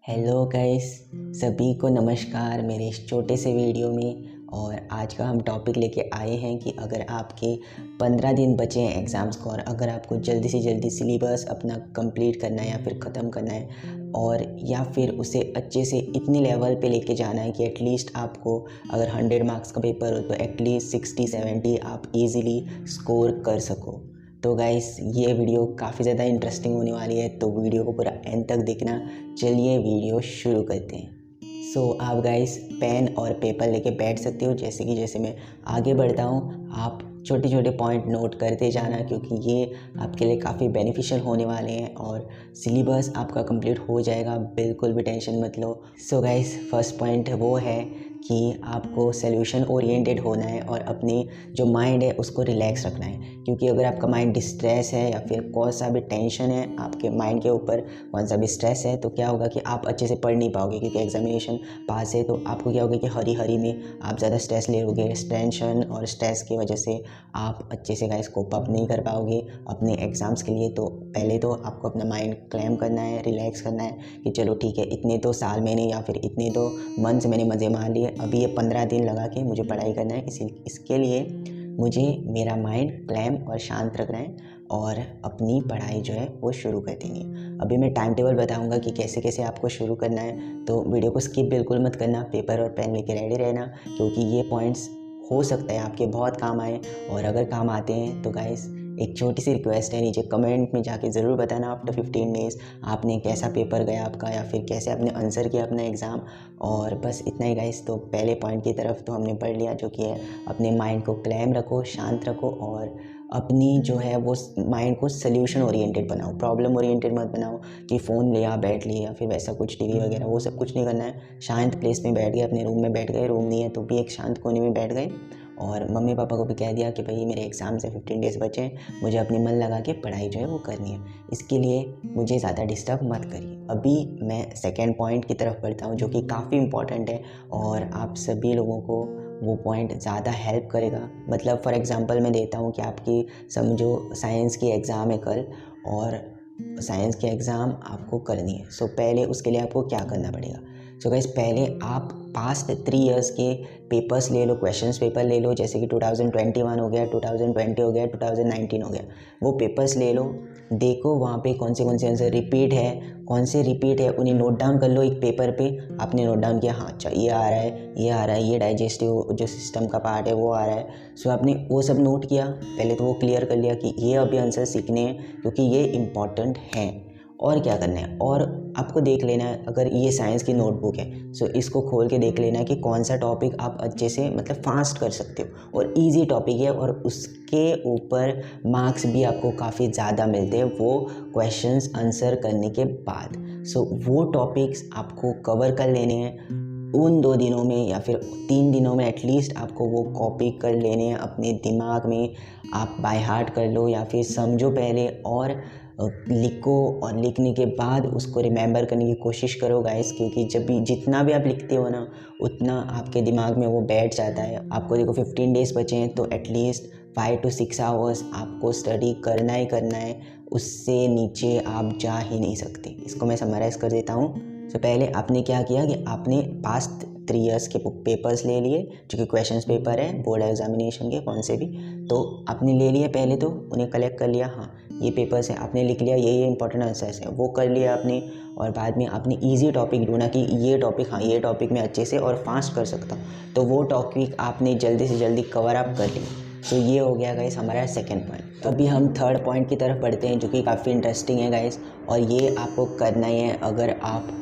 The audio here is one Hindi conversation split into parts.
हेलो गाइस, सभी को नमस्कार मेरे इस छोटे से वीडियो में। और आज का हम टॉपिक लेके आए हैं कि अगर आपके 15 दिन बचे हैं एग्ज़ाम्स को और अगर आपको जल्दी से जल्दी सिलेबस अपना कंप्लीट करना है या फिर ख़त्म करना है और या फिर उसे अच्छे से इतने लेवल पे लेके जाना है कि एटलीस्ट आपको अगर 100 मार्क्स का पेपर हो तो एटलीस्ट 60-70 आप इजीली स्कोर कर सको। तो गाइस, ये वीडियो काफ़ी ज़्यादा इंटरेस्टिंग होने वाली है, तो वीडियो को पूरा एंड तक देखना। चलिए वीडियो शुरू करते हैं। आप गाइस पेन और पेपर लेके बैठ सकते हो। जैसे मैं आगे बढ़ता हूँ, आप छोटे छोटे पॉइंट नोट करते जाना, क्योंकि ये आपके लिए काफ़ी बेनिफिशियल होने वाले हैं और सिलेबस आपका कंप्लीट हो जाएगा, बिल्कुल भी टेंशन मत लो। गाइस, फर्स्ट पॉइंट वो है कि आपको सॉल्यूशन ओरिएंटेड होना है और अपनी जो माइंड है उसको रिलैक्स रखना है। क्योंकि अगर आपका माइंड डिस्ट्रेस है या फिर कौन सा भी टेंशन है आपके माइंड के ऊपर, कौन सा भी स्ट्रेस है, तो क्या होगा कि आप अच्छे से पढ़ नहीं पाओगे। क्योंकि एग्जामिनेशन पास है तो आपको क्या होगा कि हरी हरी में आप ज़्यादा स्ट्रेस ले लोगे। टेंशन और स्ट्रेस की वजह से आप अच्छे से गाइस कोप अप नहीं कर पाओगे अपने एग्ज़ाम्स के लिए। तो पहले तो आपको अपना माइंड क्लैम करना है, रिलैक्स करना है कि चलो ठीक है, इतने तो साल मैंने या फिर इतने तो मंथ्स मैंने मज़े मार लिए, अभी ये 15 दिन लगा के मुझे पढ़ाई करना है। इसके लिए मुझे मेरा माइंड क्लैम और शांत रखना है और अपनी पढ़ाई जो है वो शुरू कर देनी है। अभी मैं टाइम टेबल बताऊंगा कि कैसे कैसे आपको शुरू करना है, तो वीडियो को स्किप बिल्कुल मत करना। पेपर और पेन लेके रेडी रहना, क्योंकि ये पॉइंट्स हो सकता है आपके बहुत काम आए। और अगर काम आते हैं तो गाइस, एक छोटी सी रिक्वेस्ट है, नीचे कमेंट में जाके ज़रूर बताना आफ्टर 15 डेज़ आपने कैसा पेपर गया आपका, या फिर कैसे आपने आंसर किया अपना एग्ज़ाम। और बस इतना ही गाइस। तो पहले पॉइंट की तरफ तो हमने पढ़ लिया, जो कि है अपने माइंड को क्लैम रखो, शांत रखो और अपनी जो है वो माइंड को सोल्यूशन ओरिएंटेड बनाओ, प्रॉब्लम ओरिएंटेड मत बनाओ कि फ़ोन लिया बैठ लिए या फिर वैसा कुछ टीवी वगैरह वो सब कुछ नहीं करना है। शांत प्लेस में बैठ गए, अपने रूम में बैठ गए, रूम नहीं है तो भी एक शांत कोने में बैठ गए और मम्मी पापा को भी कह दिया कि भाई मेरे एग्ज़ाम से 15 डेज़ बचे हैं, मुझे अपनी मन लगा के पढ़ाई जो है वो करनी है, इसके लिए मुझे ज़्यादा डिस्टर्ब मत करिए। अभी मैं सेकेंड पॉइंट की तरफ बढ़ता हूँ, जो कि काफ़ी इंपॉर्टेंट है और आप सभी लोगों को वो पॉइंट ज़्यादा हेल्प करेगा। मतलब फॉर एग्ज़ाम्पल मैं देता हूँ कि आपकी समझो साइंस की एग्ज़ाम है कल और साइंस की एग्ज़ाम आपको करनी है। पहले उसके लिए आपको क्या करना पड़ेगा? गाइस, पहले आप पास्ट 3 इयर्स के पेपर्स ले लो, क्वेश्चंस पेपर ले लो। जैसे कि 2021 हो गया, 2020 हो गया, 2019 हो गया, वो पेपर्स ले लो। देखो वहाँ पे कौन से आंसर रिपीट है, कौन से रिपीट है, उन्हें नोट डाउन कर लो एक पेपर पे। आपने नोट डाउन किया, हाँ अच्छा ये आ रहा है, ये आ रहा है, ये डाइजेस्टिव जो सिस्टम का पार्ट है वो आ रहा है। आपने वो सब नोट किया, पहले तो वो क्लियर कर लिया कि ये अभी आंसर सीखने हैं क्योंकि ये इम्पॉर्टेंट हैं। और क्या करना है, और आपको देख लेना है, अगर ये साइंस की नोटबुक है इसको खोल के देख लेना है कि कौन सा टॉपिक आप अच्छे से मतलब फास्ट कर सकते हो और इजी टॉपिक है और उसके ऊपर मार्क्स भी आपको काफ़ी ज़्यादा मिलते हैं वो क्वेश्चंस आंसर करने के बाद। वो टॉपिक्स आपको कवर कर लेने हैं उन 2 दिनों में या फिर 3 दिनों में। एटलीस्ट आपको वो कॉपी कर लेने हैं अपने दिमाग में। आप बाय हार्ट कर लो या फिर समझो पहले और लिखो, और लिखने के बाद उसको रिमेंबर करने की कोशिश करो गाइस, क्योंकि जब भी जितना भी आप लिखते हो ना उतना आपके दिमाग में वो बैठ जाता है। आपको देखो 15 डेज़ बचे हैं तो एटलीस्ट 5 to 6 आवर्स आपको स्टडी करना ही करना है, उससे नीचे आप जा ही नहीं सकते। इसको मैं समराइज़ कर देता हूँ। पहले आपने क्या किया कि आपने पास्ट 3 इयर्स के पेपर्स ले लिए, जो कि क्वेश्चंस पेपर है बोर्ड एग्जामिनेशन के कौन से भी, तो आपने ले लिए। पहले तो उन्हें कलेक्ट कर लिया, हाँ ये पेपर्स हैं, आपने लिख लिया, ये इंपॉर्टेंट आंसर्स हैं वो कर लिया आपने। और बाद में आपने इजी टॉपिक ढूंढा कि ये टॉपिक, हाँ ये टॉपिक मैं अच्छे से और फास्ट कर सकता हूँ, तो वो टॉपिक आपने जल्दी से जल्दी कवर अप कर लिया। ये हो गया गाइस हमारा सेकंड पॉइंट। तो अभी हम थर्ड पॉइंट की तरफ बढ़ते हैं, जो कि काफ़ी इंटरेस्टिंग है गाइस, और ये आपको करना ही है अगर आप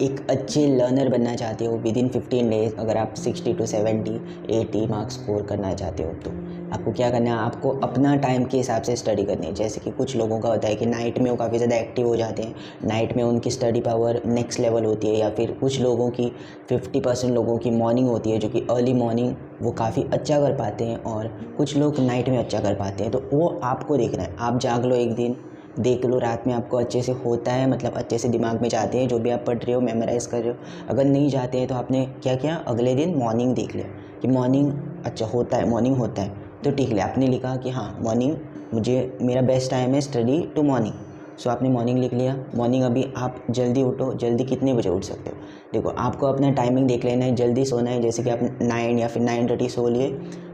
एक अच्छे लर्नर बनना चाहते हो। विद इन 15 डेज़ अगर आप 60 to 70 80 मार्क्स स्कोर करना चाहते हो तो आपको क्या करना है, आपको अपना टाइम के हिसाब से स्टडी करनी है। जैसे कि कुछ लोगों का होता है कि नाइट में वो काफ़ी ज़्यादा एक्टिव हो जाते हैं, नाइट में उनकी स्टडी पावर नेक्स्ट लेवल होती है, या फिर कुछ लोगों की 50% लोगों की मॉर्निंग होती है, जो कि अर्ली मॉर्निंग वो काफ़ी अच्छा कर पाते हैं और कुछ लोग नाइट में अच्छा कर पाते हैं। तो वो आपको देखना है। आप जाग लो एक दिन, देख लो रात में आपको अच्छे से होता है, मतलब अच्छे से दिमाग में जाते हैं जो भी आप पढ़ रहे हो, मेमोराइज़ कर रहे हो। अगर नहीं जाते हैं तो आपने क्या किया, अगले दिन मॉर्निंग देख लिया कि मॉर्निंग अच्छा होता है, मॉर्निंग होता है तो ठीक है। आपने लिखा कि हाँ मॉर्निंग मुझे मेरा बेस्ट टाइम है स्टडी टू मॉर्निंग, सो आपने मॉर्निंग लिख लिया। मॉर्निंग अभी आप जल्दी उठो, जल्दी कितने बजे उठ सकते हो? देखो आपको अपना टाइमिंग देख लेना है, जल्दी सोना है, जैसे कि आप 9 या फिर 9:30 सो लिए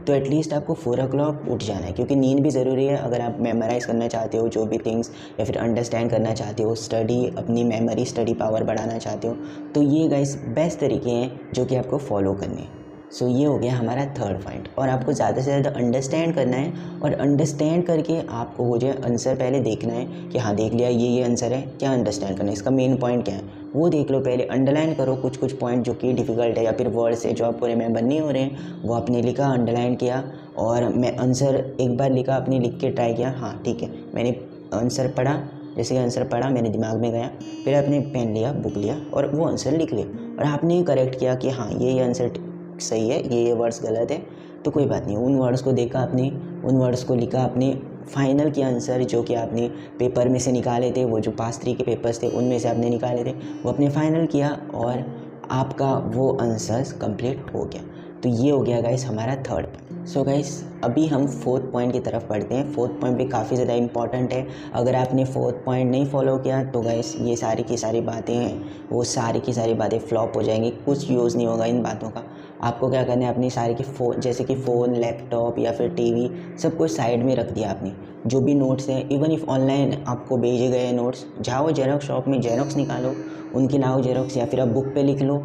तो एटलीस्ट आपको 4 o'clock उठ जाना है, क्योंकि नींद भी ज़रूरी है। अगर आप मेमोराइज़ करना चाहते हो जो भी थिंग्स या फिर अंडरस्टैंड करना चाहते हो, स्टडी अपनी मेमोरी स्टडी पावर बढ़ाना चाहते हो, तो ये गाइस बेस्ट तरीके हैं जो कि आपको फॉलो करने हैं। सो ये हो गया हमारा थर्ड पॉइंट। और आपको ज़्यादा से ज़्यादा अंडरस्टैंड करना है, और अंडरस्टैंड करके आपको वो जो आंसर पहले देखना है कि हाँ देख लिया ये आंसर है, क्या अंडरस्टैंड करना है, इसका मेन पॉइंट क्या है वो देख लो पहले। अंडरलाइन करो कुछ कुछ पॉइंट जो कि डिफ़िकल्ट है या फिर वर्ड्स है जो आपको रिमेंबर नहीं हो रहे हैं, वो आपने लिखा, अंडरलाइन किया। और मैं आंसर एक बार लिखा, आपने लिख के ट्राई किया, हाँ ठीक है मैंने आंसर पढ़ा, जैसे कि आंसर पढ़ा मेरे दिमाग में गया, फिर आपने पेन लिया, बुक लिया और वो आंसर लिख लिया, और आपने करेक्ट किया कि हाँ ये आंसर सही है, ये वर्ड्स गलत है, तो कोई बात नहीं। उन वर्ड्स को देखा आपने, उन वर्ड्स को लिखा आपने, फाइनल किया आंसर जो कि आपने पेपर में से निकाले थे, वो जो पास 3 के पेपर्स थे उनमें से आपने निकाले थे, वो आपने फाइनल किया और आपका वो आंसर्स कंप्लीट हो गया। तो ये हो गया गाइस हमारा थर्ड पॉइंट। सो गाइस अभी हम फोर्थ पॉइंट की तरफ बढ़ते हैं। फोर्थ पॉइंट भी काफ़ी ज़्यादा इंपॉर्टेंट है। अगर आपने फोर्थ पॉइंट नहीं फॉलो किया तो गाइस ये सारी की सारी बातें हैं वो सारी की सारी बातें फ्लॉप हो जाएंगी, कुछ यूज़ नहीं होगा इन बातों का। आपको क्या करना है, अपनी सारी की जैसे कि फ़ोन, लैपटॉप या फिर टीवी, सब कुछ साइड में रख दिया आपने। जो भी नोट्स हैं, इवन इफ़ ऑनलाइन आपको भेजे गए नोट्स, जाओ जेरोक्स शॉप में जेरोक्स निकालो, उनकी लाओ जेरोक्स, या फिर आप बुक पे लिख लो।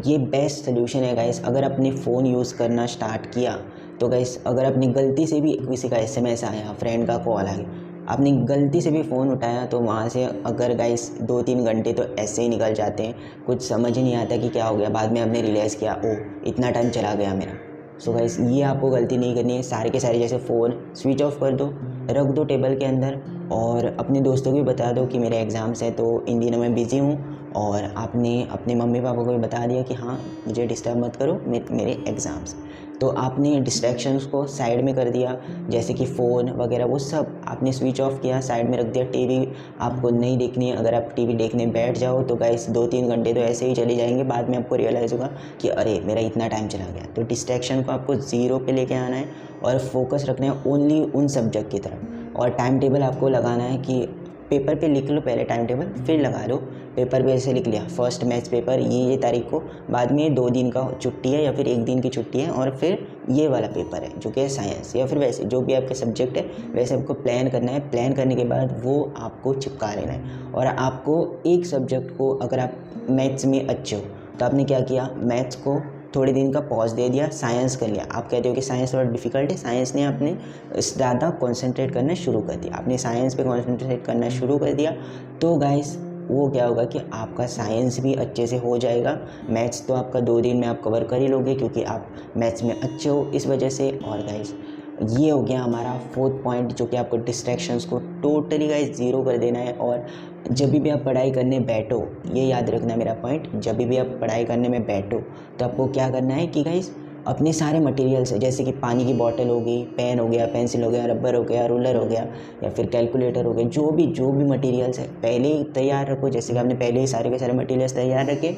ये बेस्ट सोल्यूशन है गाइस। अगर आपने फ़ोन यूज़ करना स्टार्ट किया तो गाइस, अगर अपनी गलती से भी किसी का SMS आया, फ्रेंड का कॉल आ गया, आपने गलती से भी फ़ोन उठाया, तो वहाँ से अगर गाइस 2-3 घंटे तो ऐसे ही निकल जाते हैं, कुछ समझ ही नहीं आता कि क्या हो गया। बाद में आपने रियलाइज़ किया, ओह इतना टाइम चला गया मेरा। सो गाइस ये आपको गलती नहीं करनी है। सारे के सारे जैसे फ़ोन स्विच ऑफ कर दो, रख दो टेबल के अंदर, और अपने दोस्तों को भी बता दो कि मेरे एग्ज़ाम्स हैं तो इन दिनों मैं बिज़ी हूँ, और आपने अपने मम्मी पापा को भी बता दिया कि हाँ मुझे डिस्टर्ब मत करो, मेरे एग्ज़ाम्स। तो आपने डिस्ट्रैक्शंस को साइड में कर दिया, जैसे कि फ़ोन वगैरह वो सब आपने स्विच ऑफ किया, साइड में रख दिया। टीवी आपको नहीं देखनी है। अगर आप टीवी देखने बैठ जाओ तो गाइस 2-3 घंटे तो ऐसे ही चले जाएंगे, बाद में आपको रियलाइज़ होगा कि अरे मेरा इतना टाइम चला गया। तो डिस्ट्रैक्शन को आपको ज़ीरो पे लेके आना है और फोकस रखना है ओनली उन सब्जेक्ट की तरफ। और टाइम टेबल आपको लगाना है कि पेपर पे लिख लो पहले टाइम टेबल, फिर लगा लो। पेपर पे ऐसे लिख लिया, फर्स्ट मैथ्स पेपर ये तारीख को, बाद में 2 दिन का छुट्टी है या फिर 1 दिन की छुट्टी है, और फिर ये वाला पेपर है जो कि है साइंस, या फिर वैसे जो भी आपके सब्जेक्ट है वैसे आपको प्लान करना है। प्लान करने के बाद वो आपको चिपका लेना है। और आपको एक सब्जेक्ट को, अगर आप मैथ्स में अच्छे हो तो आपने क्या किया, मैथ्स को थोड़े दिन का पॉज दे दिया, साइंस कर लिया। आप कहते हो कि साइंस थोड़ा डिफ़िकल्ट है, साइंस ने आपने ज़्यादा कंसंट्रेट करना शुरू कर दिया, आपने साइंस पे कंसंट्रेट करना शुरू कर दिया, तो गाइस वो क्या होगा कि आपका साइंस भी अच्छे से हो जाएगा। मैथ्स तो आपका 2 दिन में आप कवर कर ही लोगे, क्योंकि आप मैथ्स में अच्छे हो इस वजह से। और गाइस ये हो गया हमारा फोर्थ पॉइंट, जो कि आपको डिस्ट्रैक्शंस को टोटली गाइस ज़ीरो कर देना है। और जब भी आप पढ़ाई करने बैठो, ये याद रखना मेरा पॉइंट, जब भी आप पढ़ाई करने में बैठो तो आपको क्या करना है कि गाइस अपने सारे मटेरियल्स है, जैसे कि पानी की बॉटल हो गई, पेन हो गया, पेंसिल हो गया, रबर हो गया, रूलर हो गया, या फिर कैलकुलेटर हो गया, जो भी मटेरियल्स है पहले ही तैयार रखो। जैसे कि आपने पहले ही सारे के सारे मटेरियल्स तैयार रखे,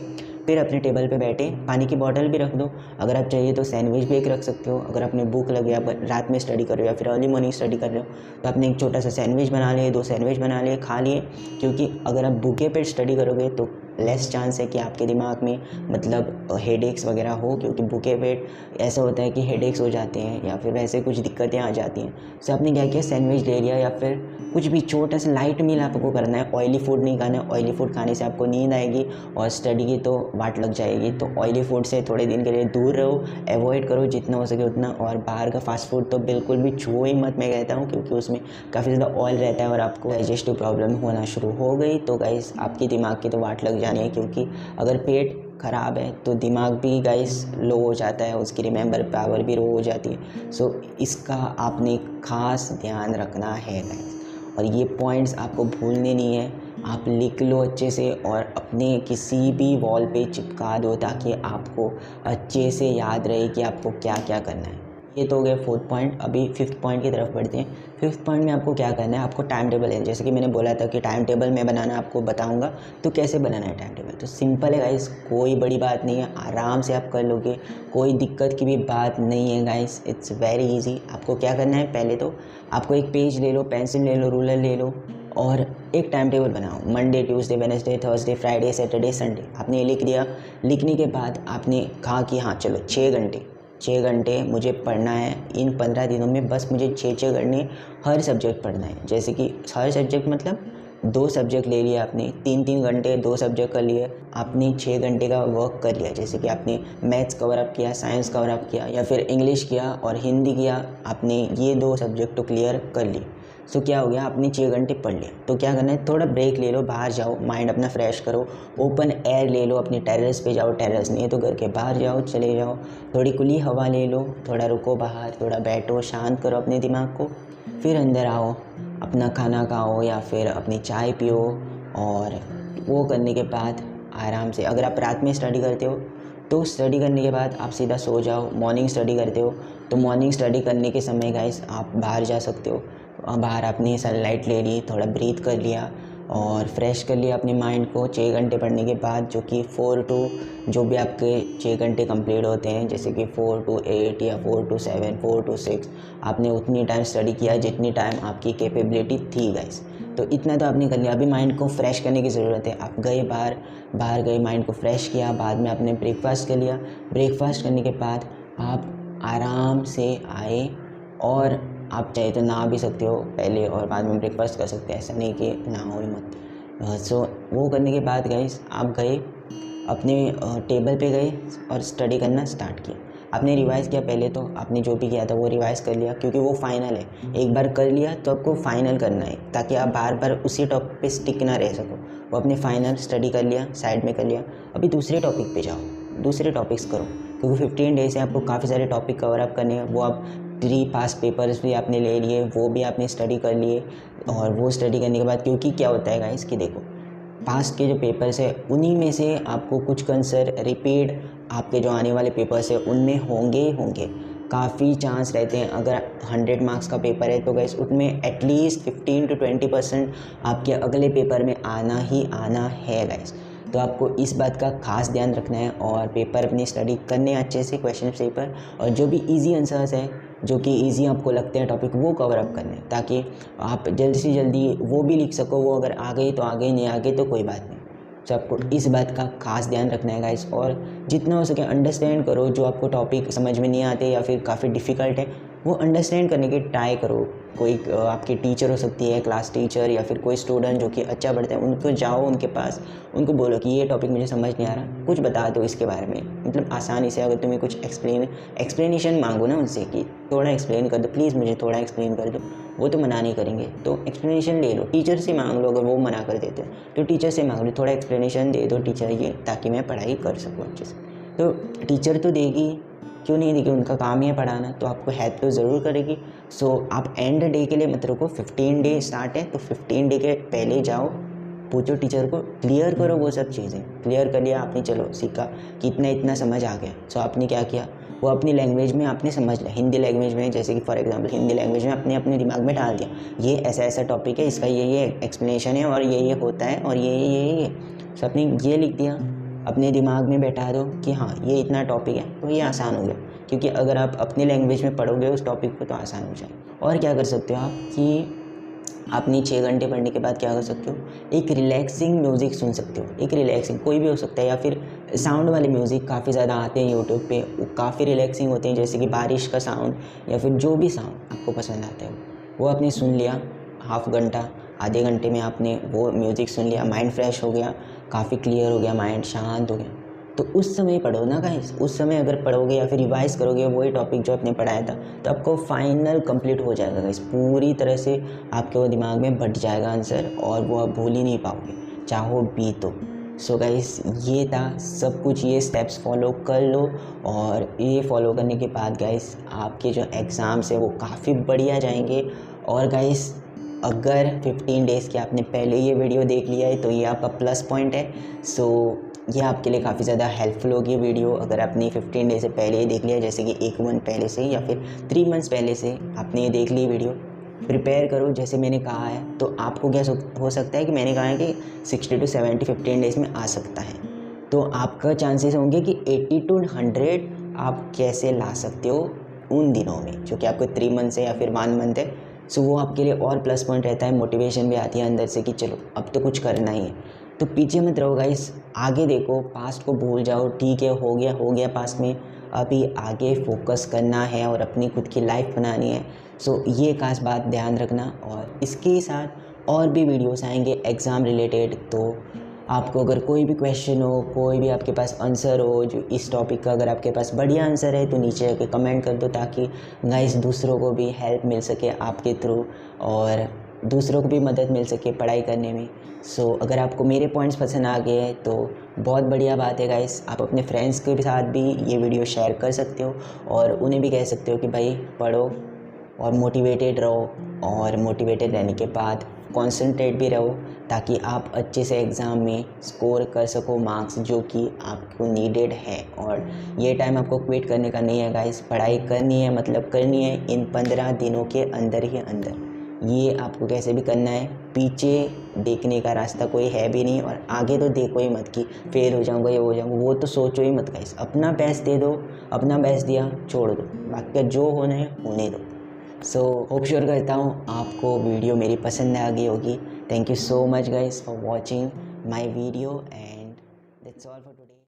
फिर अपने टेबल पे बैठे, पानी की बॉटल भी रख दो। अगर आप चाहिए तो सैंडविच भी एक रख सकते हो। अगर अपने भूख लगे, आप रात में स्टडी कर रहे हो या फिर अर्ली मॉर्निंग स्टडी कर रहे हो, तो आपने एक छोटा सा सैंडविच बना लिए, 2 सैंडविच बना लिए, खा लिए। क्योंकि अगर आप भूखे पेट स्टडी करोगे तो लेस चांस है कि आपके दिमाग में मतलब हेडेक्स वगैरह हो, क्योंकि भूखे पेट ऐसा होता है कि हेडेक्स हो जाते हैं या फिर वैसे कुछ दिक्कतें आ जाती हैं। सो आपने क्या किया, सैंडविच ले लिया, या फिर कुछ भी छोटा सा लाइट मील आपको करना है। ऑयली फूड नहीं खाना है, ऑयली फूड खाने से आपको नींद आएगी और स्टडी की तो वाट लग जाएगी। तो ऑयली फूड से थोड़े दिन के लिए दूर रहो, अवॉइड करो जितना हो सके उतना। और बाहर का फास्ट फूड तो बिल्कुल भी छुओ ही मत, मैं कहता हूँ, क्योंकि उसमें काफ़ी ज़्यादा ऑयल रहता है और आपको डाइजेस्टिव प्रॉब्लम होना शुरू हो गई तो गाइस आपकी दिमाग की तो वाट लग जानी है। क्योंकि अगर पेट ख़राब है तो दिमाग भी गाइस लो हो जाता है, उसकी रिमेंबर पावर भी लो हो जाती है। सो इसका आपने खास ध्यान रखना है गाइस, और ये पॉइंट्स आपको भूलने नहीं है। आप लिख लो अच्छे से और अपने किसी भी वॉल पे चिपका दो, ताकि आपको अच्छे से याद रहे कि आपको क्या क्या करना है। ये तो हो गया फोर्थ पॉइंट। अभी फिफ्थ पॉइंट की तरफ बढ़ते हैं। फिफ्थ पॉइंट में आपको क्या करना है, आपको टाइम टेबल है, जैसे कि मैंने बोला था कि टाइम टेबल मैं बनाना आपको बताऊंगा। तो कैसे बनाना है टाइम टेबल, तो सिंपल है गाइस, कोई बड़ी बात नहीं है, आराम से आप कर लोगे, कोई दिक्कत की भी बात नहीं है गाइस, इट्स वेरी इजी। आपको क्या करना है, पहले तो आपको एक पेज ले लो, पेंसिल ले लो, रूलर ले लो, और एक टाइम टेबल बनाओ, Monday, Tuesday, Wednesday, Thursday, Friday, Saturday, Sunday. आपने ये लिख दिया। लिखने के बाद आपने कहा कि हाँ चलो 6 घंटे मुझे पढ़ना है इन 15 दिनों में, बस मुझे 6 घंटे हर सब्जेक्ट पढ़ना है। जैसे कि हर सब्जेक्ट मतलब 2 सब्जेक्ट ले लिया आपने, 3 घंटे 2 सब्जेक्ट कर लिए, आपने 6 घंटे का वर्क कर लिया। जैसे कि आपने मैथ्स कवर अप किया, साइंस कवर अप किया, या फिर इंग्लिश किया और हिंदी किया, आपने ये 2 सब्जेक्ट तो क्लियर कर लिए। सो क्या हो गया, आपने 6 घंटे पढ़ लिया। तो क्या करना है, थोड़ा ब्रेक ले लो, बाहर जाओ, माइंड अपना फ्रेश करो, ओपन एयर ले लो, अपनी टेरेस पे जाओ, टेरेस नहीं है तो घर के बाहर जाओ, चले जाओ, थोड़ी खुली हवा ले लो, थोड़ा रुको बाहर, थोड़ा बैठो, शांत करो अपने दिमाग को, फिर अंदर आओ, अपना खाना खाओ या फिर अपनी चाय पियो। और वो करने के बाद आराम से, अगर आप रात में स्टडी करते हो तो स्टडी करने के बाद आप सीधा सो जाओ। मॉर्निंग स्टडी करते हो तो मॉर्निंग स्टडी करने के समय गाइस आप बाहर जा सकते हो। बाहर आपने सनलाइट ले ली, थोड़ा ब्रीथ कर लिया और फ्रेश कर लिया अपने माइंड को 6 घंटे पढ़ने के बाद, जो कि 4 टू जो भी आपके 6 घंटे कंप्लीट होते हैं, जैसे कि 4 to 8 या 4 to 7, 4 to 6, आपने उतनी टाइम स्टडी किया जितनी टाइम आपकी कैपेबिलिटी थी गाइस। तो इतना तो आपने कर लिया। अभी माइंड को फ्रेश करने की ज़रूरत है। आप गए बाहर गए, माइंड को फ्रेश किया, बाद में आपने ब्रेकफास्ट कर लिया। ब्रेकफास्ट करने के बाद आप आराम से आए और आप चाहे तो नहा भी सकते हो पहले और बाद में ब्रेकफास्ट कर सकते हैं, ऐसा नहीं कि नहाओ ही मत। सो वो करने के बाद गाइस आप गए अपने टेबल पे गए और स्टडी करना स्टार्ट किया। आपने रिवाइज़ किया, पहले तो आपने जो भी किया था वो रिवाइज़ कर लिया, क्योंकि वो फाइनल है। एक बार कर लिया तो आपको फाइनल करना है, ताकि आप बार बार उसी टॉपिक पे स्टिक ना रह सको। वो अपने फाइनल स्टडी कर लिया, साइड में कर लिया। अभी दूसरे टॉपिक पे जाओ, दूसरे टॉपिक्स करो, क्योंकि 15 डेज से आपको काफ़ी सारे टॉपिक कवर अप करने हैं। वो आप 3 पास्ट पेपर्स भी आपने ले लिए, वो भी आपने स्टडी कर लिए। और वो स्टडी करने के बाद, क्योंकि क्या होता है गाइस कि देखो, पास्ट के जो पेपर्स है उन्हीं में से आपको कुछ आंसर रिपीट आपके जो आने वाले पेपर्स है उनमें होंगे। काफ़ी चांस रहते हैं। अगर 100 मार्क्स का पेपर है तो गाइस उसमें एटलीस्ट 15 to 20% आपके अगले पेपर में आना ही आना है गाइस। तो आपको इस बात का खास ध्यान रखना है और पेपर अपनी स्टडी करने अच्छे से, क्वेश्चन पेपर, और जो भी इजी आंसर्स है, जो कि इजी आपको लगते हैं टॉपिक, वो कवर अप करने, ताकि आप जल्दी से जल्दी वो भी लिख सको। वो अगर आ गई तो आ गई, नहीं आ गई तो कोई बात नहीं। तो आपको इस बात का खास ध्यान रखना है गाइस। और जितना हो सके अंडरस्टैंड करो। जो आपको टॉपिक समझ में नहीं आते या फिर काफ़ी डिफ़िकल्ट है, वो अंडरस्टैंड करने की ट्राई करो। कोई आपकी टीचर हो सकती है, क्लास टीचर, या फिर कोई स्टूडेंट जो कि अच्छा पढ़ता है, उनको जाओ, उनके पास, उनको बोलो कि ये टॉपिक मुझे समझ नहीं आ रहा, कुछ बता दो इसके बारे में। मतलब आसानी से, अगर तुम्हें कुछ एक्सप्लेनेशन मांगो ना उनसे कि थोड़ा एक्सप्लेन कर दो, प्लीज़ मुझे थोड़ा एक्सप्लेन कर दो, वो तो मना नहीं करेंगे। तो एक्सप्लेनेशन ले लो, टीचर से मांग लो। अगर वो मना कर देते हैं तो टीचर से मांग लो, थोड़ा एक्सप्लेनेशन दे दो टीचर ये, ताकि मैं पढ़ाई कर सकूँ अच्छे से। तो टीचर तो देगी, क्यों नहीं देगी, उनका काम ही है पढ़ाना, तो आपको हेल्प तो ज़रूर करेगी। सो आप एंड डे के लिए मत रुको। 15 डे स्टार्ट है तो 15 डे के पहले जाओ, पूछो टीचर को, क्लियर करो वो सब चीज़ें। क्लियर कर लिया आपने, चलो सीखा कि इतना समझ आ गया। सो आपने क्या किया, वो अपनी लैंग्वेज में आपने समझ लिया, हिंदी लैंग्वेज में, जैसे कि फॉर एग्जांपल हिंदी लैंग्वेज में आपने अपने दिमाग में डाल दिया, ये ऐसा टॉपिक है, इसका ये एक्सप्लेनेशन है और ये होता है और ये। सो आपने ये लिख दिया, अपने दिमाग में बैठा दो कि हाँ ये इतना टॉपिक है, तो ये आसान हो गया। क्योंकि अगर आप अपनी लैंग्वेज में पढ़ोगे उस टॉपिक को तो आसान हो जाए। और क्या कर सकते हो आप कि आपने 6 घंटे पढ़ने के बाद क्या कर सकते हो, एक रिलैक्सिंग म्यूज़िक सुन सकते हो। एक रिलैक्सिंग कोई भी हो सकता है, या फिर साउंड वाले म्यूज़िक काफ़ी ज़्यादा आते हैं यूट्यूब पे, वो काफ़ी रिलैक्सिंग होते हैं, जैसे कि बारिश का साउंड या फिर जो भी साउंड आपको पसंद आता है वो आपने सुन लिया। हाफ घंटा, आधे घंटे में आपने वो म्यूज़िक सुन लिया, माइंड फ्रेश हो गया, काफ़ी क्लियर हो गया, माइंड शांत हो गया। तो उस समय पढ़ो ना गाइस। उस समय अगर पढ़ोगे या फिर रिवाइज करोगे वही टॉपिक जो आपने पढ़ाया था, तो आपको फाइनल कंप्लीट हो जाएगा गाइस। पूरी तरह से आपके वो दिमाग में बैठ जाएगा आंसर, और वो आप भूल ही नहीं पाओगे, चाहो भी तो। सो गाइस ये था सब कुछ, ये स्टेप्स फॉलो कर लो। और ये फॉलो करने के बाद गाइस आपके जो एग्ज़ाम्स है वो काफ़ी बढ़िया जाएंगे। और गाइस अगर 15 डेज़ के आपने पहले ये वीडियो देख लिया है तो ये आपका प्लस पॉइंट है। सो ये आपके लिए काफ़ी ज़्यादा हेल्पफुल होगी वीडियो, अगर आपने 15 डेज़ से पहले ही देख लिया, जैसे कि 1 मंथ पहले से या फिर 3 मंथ्स पहले से आपने ये देख ली वीडियो। प्रिपेयर करो जैसे मैंने कहा है। तो आपको क्या हो सकता है कि मैंने कहा है कि 60 to 70 15 डेज़ में आ सकता है, तो आपका चांसेस होंगे कि 80 to 100 आप कैसे ला सकते हो उन दिनों में, जो कि आपको 3 मंथ है या फिर 1 मंथ है। सो वो आपके लिए और प्लस पॉइंट रहता है, मोटिवेशन भी आती है अंदर से कि चलो अब तो कुछ करना ही है। तो पीछे मत रहो गाइस, आगे देखो, पास्ट को भूल जाओ, ठीक है हो गया पास्ट में, अभी आगे फोकस करना है और अपनी खुद की लाइफ बनानी है। सो ये खास बात ध्यान रखना। और इसके साथ और भी वीडियोस आएंगे एग्ज़ाम रिलेटेड, तो आपको अगर कोई भी क्वेश्चन हो, कोई भी आपके पास आंसर हो जो इस टॉपिक का, अगर आपके पास बढ़िया आंसर है तो नीचे आके कमेंट कर दो, ताकि गाइस दूसरों को भी हेल्प मिल सके आपके थ्रू और दूसरों को भी मदद मिल सके पढ़ाई करने में। सो अगर आपको मेरे पॉइंट्स पसंद आ गए हैं तो बहुत बढ़िया बात है गाइस, आप अपने फ्रेंड्स के साथ भी ये वीडियो शेयर कर सकते हो और उन्हें भी कह सकते हो कि भाई पढ़ो और मोटिवेटेड रहो, और मोटिवेटेड रहने के बाद कंसंट्रेट भी रहो, ताकि आप अच्छे से एग्ज़ाम में स्कोर कर सको मार्क्स जो कि आपको नीडेड है। और ये टाइम आपको क्विट करने का नहीं है गाइस, पढ़ाई करनी है, मतलब करनी है इन 15 दिनों के अंदर ही अंदर। ये आपको कैसे भी करना है, पीछे देखने का रास्ता कोई है भी नहीं, और आगे तो देखो ही मत कि फेल हो जाऊंगा ये हो जाऊंगा, वो तो सोचो ही मत गाइस। अपना बेस्ट दे दो, अपना बेस्ट दिया छोड़ दो, बाकी का जो होना है होने दो। सो होप श्योर करता हूँ आपको वीडियो मेरी पसंद आ गई होगी। Thank you so much guys for watching my video, and that's all for today.